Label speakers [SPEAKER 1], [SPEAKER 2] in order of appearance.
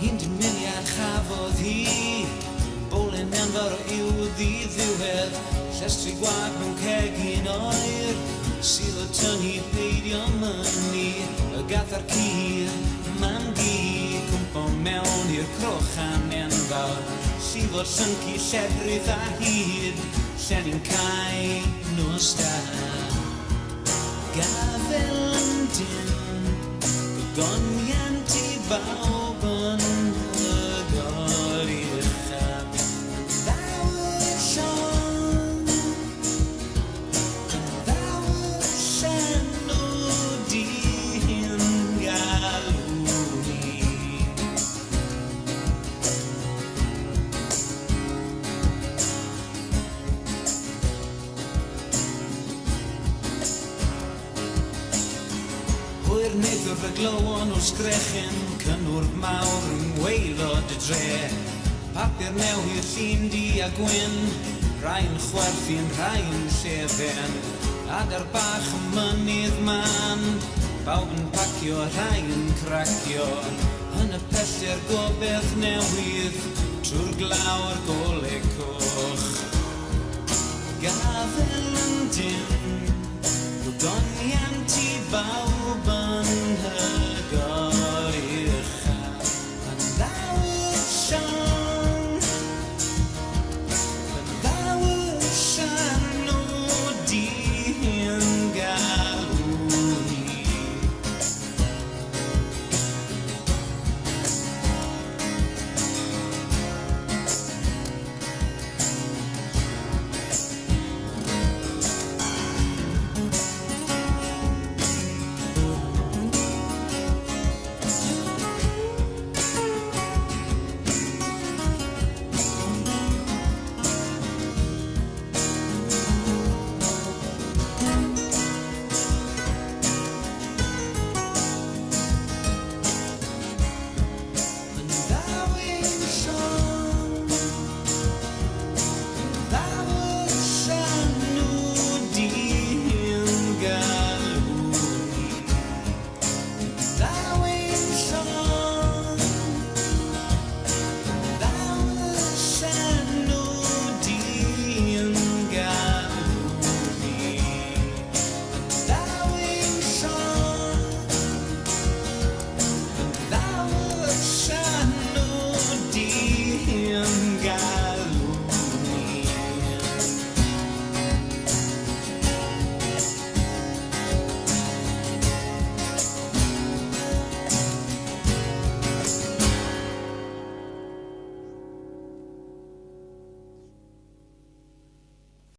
[SPEAKER 1] Dymuniad chafodd hi, bowlen enfawr i'w ddiddiwedd, llestri gwag mewn cegin oer, sydd o tynnu peidio mynnu, y gathar cyr, mam gi, cwmpo mewn i'r crochan enfawr, sydd o'r syncu llefrydd a hyd, lle ni'n cael nhw stad. Gafel yn dyn, gogoniant i bawb yn ygol i'r chab. Ddaw y Sion, ddaw y llenw di'n galw ni. Hwyr neithwr y glywon o'r sgrechen, cynwrdd mawr yng ngwaelod y dre. Papur newydd llun di a gwyn, rhai'n chwerthu'n rhai'n llefen. Adar bach y mynydd man, bawb yn pacio rhai'n cracio. Yn y pellter gobeith newydd, trwy'r glawr goleg coch. Gafel yn dyn, gogoniant i bawb